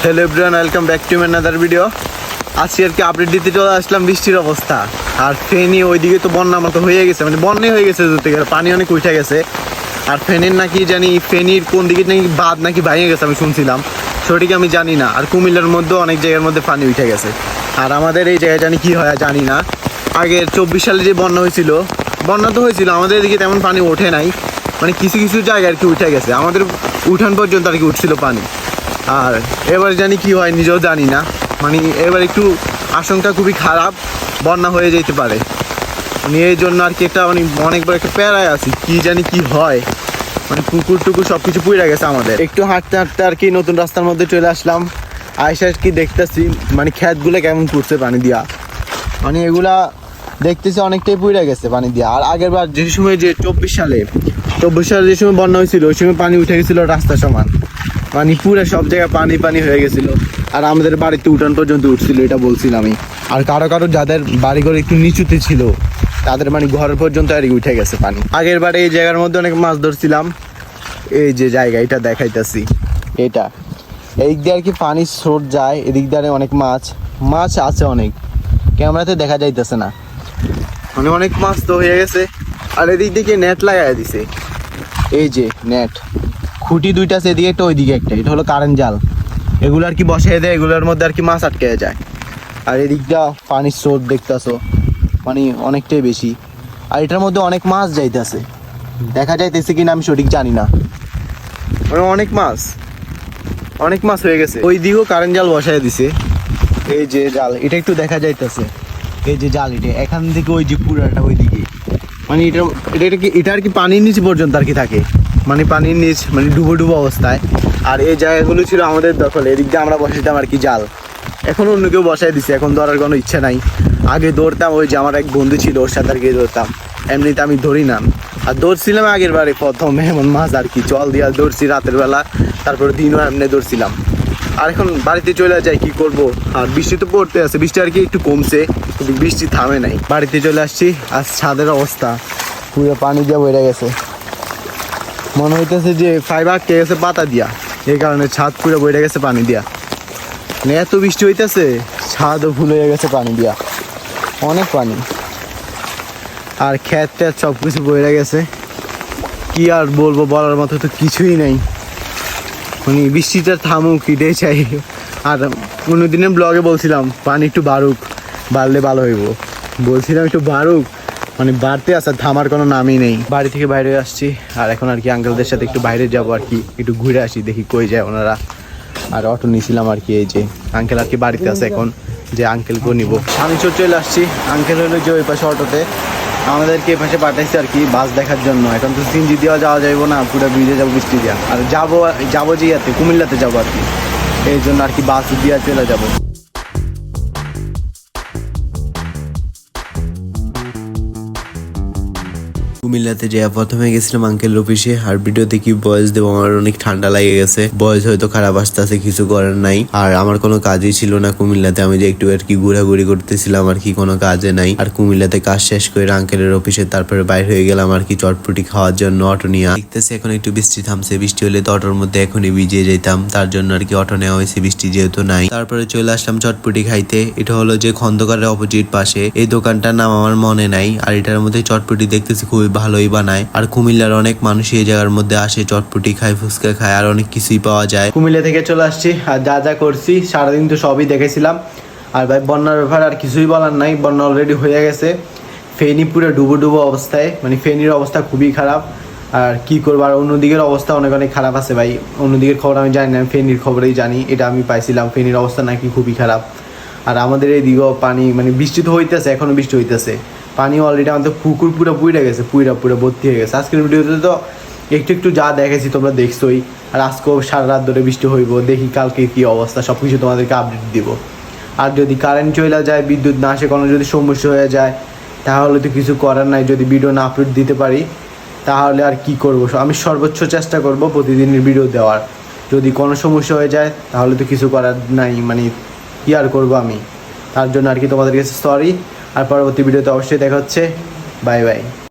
Hello everyone, welcome back to another video. আজকে আর কি update দিতে চলে আসলাম বৃষ্টির অবস্থা। আর ফেনী ওইদিকে তো বন্যার মতো হয়ে গেছে, মানে বন্যাই হয়ে গেছে, ধরতে গেলে পানি অনেক উঠে গেছে। আর ফেনীর নাকি জানি ফেনীর কোন দিকে নাকি বাঁধ নাকি ভেঙে গেছে, আমি শুনছিলাম, সঠিক আমি জানি না। আর কুমিল্লার মধ্যেও অনেক জায়গার মধ্যে পানি উঠে গেছে। আর আমাদের এই জায়গায় জানি কি হয় জানি না। আগের 24 সালে যে বন্যা হয়েছিল, বন্যা তো হয়েছিল, আমাদের এদিকে তেমন পানি ওঠে নাই, মানে কিছু কিছু জায়গায় আর কি উঠে গেছে, আমাদের উঠান পর্যন্ত আর কি উঠছিল পানি। আর এবার জানি কি হয় নিজেও জানি না, মানে এবার একটু আশঙ্কা খুবই খারাপ, বন্যা হয়ে যেতে পারে। মানে এই জন্য আর কি একটা মানে অনেক বড় একটা প্যারায় আছি, কি জানি কি হয়। মানে পুকুর টুকুর সব কিছু পুড়ে গেছে আমাদের। একটু হাঁটতে হাঁটতে আর কি নতুন রাস্তার মধ্যে চলে আসলাম। আইসা আর কি দেখতেছি মানে ক্ষেতগুলো কেমন পুড়ছে পানি দিয়া, মানে এগুলা দেখতেছি অনেকটাই পুড়ে গেছে পানি দিয়া। আর আগের বার যে সময় যে 24 সালে যে সময় বন্যা হয়েছিল, ওই সময় পানি উঠে গেছিল রাস্তা সমান, মানে পুরো সব জায়গায় পানি পানি হয়ে গেছিল। আর আমাদের বাড়িতে উঠান পর্যন্ত উঠছিল, এটা বলছিলাম আমি। আর কারো কারো যাদের বাড়িঘর একটু নিচুতে ছিল, তাদের মানে ঘর পর্যন্ত আর কি উঠে গেছে পানি। আগের বারে এই জায়গার মধ্যে অনেক মাছ ধরছিলাম, এই যে জায়গা এটা দেখাইতেছি, এটা এই দিক দিয়ে আর কি পানি স্রোত যায়, এদিক দিয়ে অনেক মাছ আছে, অনেক ক্যামেরাতে দেখা যাইতেছে না, মানে অনেক মাছ তো হয়ে গেছে। আর এদিক দিকে নেট লাগাই দিছে, এই যে নেট, খুঁটি দুইটা আছে, এদিকে একটা ওইদিকে একটা, এটা হলো কারেন্ট জাল। এগুলো আর কি বসিয়ে দেয়, এগুলোর মধ্যে আর কি মাছ আটকে যায়। আর এদিকটা পানির স্রোত দেখতেছো, মানে অনেকটাই বেশি। আর এটার মধ্যে অনেক মাছ যাইতেছে, দেখা যাইতেছে কিনা আমি সঠিক জানি না, মানে অনেক মাছ হয়ে গেছে। ওই দিকেও কারেন্ট জাল বসাই দিছে, এই যে জাল, এটা একটু দেখা যাইতেছে, এই যে জাল, এটা এখান থেকে ওই যে পুরাটা ওই দিকে, মানে এটা আর কি পানির নিচ পর্যন্ত আর কি থাকে, মানে পানির নিচ, মানে ডুবো অবস্থায়। আর এই জায়গাগুলো ছিল আমাদের দখলে, এদিক দিয়ে আমরা বসাইতাম আর কি জাল। এখন অন্য কেউ বসাই দিছে, এখন ধরার কোনো ইচ্ছা নাই। আগে দৌড়তাম, ওই যে আমার এক বন্ধু ছিল, ওর সাথে আর কি দৌড়তাম, এমনিতে আমি ধরি না। আর দৌড়ছিলাম আগের বারে প্রথম এমন মাছ আর কি, জল দিয়া দৌড়ছি রাতের বেলা, তারপরে দিনও এমনি দৌড়ছিলাম। আর এখন বাড়িতে চলে যাই, কি করব। আর বৃষ্টি তো পড়তে আছে, বৃষ্টি আর কি একটু কমছে, কিন্তু বৃষ্টি থামে নাই। বাড়িতে চলে আসছি, আর ছাদের অবস্থা পুরো পানি দিয়ে বইরে গেছে, মনে হইতেছে যে ফাইবার আটকে গেছে পাতা দিয়া, এই কারণে ছাদ পুরো বইরে গেছে পানি দিয়া। মানে এত বৃষ্টি হইতেছে, ছাদও ফুল হয়ে গেছে পানি দিয়া, অনেক পানি। আর ক্ষেত ট্যাত সব কিছু বইরে গেছে, কি আর বলবো, বলার মতো তো কিছুই নাই। মানে বৃষ্টিটা থামুক, এটাই চাই। আর অন্যদিনের ব্লগে বলছিলাম পানি একটু বাড়লে ভালো হইব, বলছিলাম একটু বাড়ুক, মানে বাড়তে আসা, থামার কোনো নামই নেই। বাড়ি থেকে বাইরে আসছি, আর এখন আর কি আঙ্কেলদের সাথে একটু বাইরে যাবো আর কি, একটু ঘুরে আসি, দেখি কই যায় ওনারা। আর অটো নিয়েছিলাম আর কি, এই যে আঙ্কেল আর কি বাড়িতে আছে এখন, যে আঙ্কেলকেও নিবো। আমি চলে আসছি, আঙ্কেল হলো যে ওই পাশে অটোতে, আমাদেরকে এই পাশে পাঠাইছে আর কি বাস দেখার জন্য। এখন তো সিনজি দেওয়া যাওয়া যাইব না, পুরো ব্রিজে যাবো বৃষ্টি দিয়া। আর যাবো যে ইয়াতে কুমিল্লাতে যাবো আর কি, এই জন্য আর কি বাস দিয়ে চলে যাবো। কুমিল্লাতে যে প্রথমে গেছিলাম আঙ্কেল অফিসে, আর ভিডিও দেখি বয়স দেবো, আমার অনেক ঠান্ডা লাগে গেছে, বয়স হয়তো খারাপ আসতে আছে, কিছু করার নাই। আর আমার কোনো কাজই ছিল না কুমিল্লাতে, আমি যে একটু আর কি ঘোরাঘুরি করতেছিলাম আর কি, কোনো কাজে নাই। আর কুমিল্লাতে কাজ শেষ করে আঙ্কেলের অফিসে তারপরে বাইরে হয়ে গেলাম আর কি চটপটি খাওয়ার জন্য অটো নিয়ে। দেখতেছি এখন একটু বৃষ্টি থামছে, বৃষ্টি হলে তো অটোর মধ্যে এখনই ভিজিয়ে যেতাম, তার জন্য আর কি অটো নেওয়া হয়েছে, বৃষ্টি যেহেতু নাই। তারপরে চলে আসলাম চটপটি খাইতে। এটা হলো যে খন্দকারের অপোজিট পাশে, এই দোকানটার নাম আমার মনে নাই। আর এটার মধ্যে চটপটি দেখতেছি খুবই ভালোই বানায়। আর কুমিল্লার অনেক মানুষ এই জায়গার মধ্যে আসে, চটপটি খায়, ফুচকা খায়, আর অনেক কিছুই পাওয়া যায়। কুমিল্লা থেকে চলে আসছি, আর যা করছি সারাদিন তো সবই দেখেছিলাম। আর ভাই বন্যার ব্যাপারে আর কিছুই বলার নাই, বন্যা অলরেডি হয়ে গেছে। ফেনী পুরো ডুবো অবস্থায়, মানে ফেনীর অবস্থা খুবই খারাপ। আর কি করবো, আর অন্যদিকের অবস্থা অনেক খারাপ আছে ভাই, অন্যদিকের খবর আমি জানি না, আমি ফেনীর খবরেই জানি, এটা আমি পাইছিলাম, ফেনীর অবস্থা নাকি খুবই খারাপ। আর আমাদের এই দিকেও পানি, মানে বৃষ্টি তো হইতেছে, এখনো বৃষ্টি হইতেছে, পানি অলরেডি আমাদের পুকুর পুরো পুড়ে গেছে, পুরো ভর্তি হয়ে গেছে। আজকের ভিডিওতে তো একটু যা দেখেছি তোমরা দেখছোই। আর আজকেও সারা রাত ধরে বৃষ্টি হইব, দেখি কালকে কি অবস্থা, সব কিছু তোমাদেরকে আপডেট দিব। আর যদি কারেন্ট চলে যায়, বিদ্যুৎ না আসে, কোনো যদি সমস্যা হয়ে যায়, তাহলে তো কিছু করার নাই। যদি ভিডিও না আপলোড দিতে পারি, তাহলে আর কি করব, আমি সর্বোচ্চ চেষ্টা করব প্রতিদিনের ভিডিও দেওয়ার। যদি কোনো সমস্যা হয়ে যায়, তাহলে তো কিছু করার নাই, মানে কি আর করবো আমি। তার জন্য আর কি তোমাদের কাছে সরি। আর পরবর্তী ভিডিওতে অবশ্যই দেখা হচ্ছে, বাই বাই।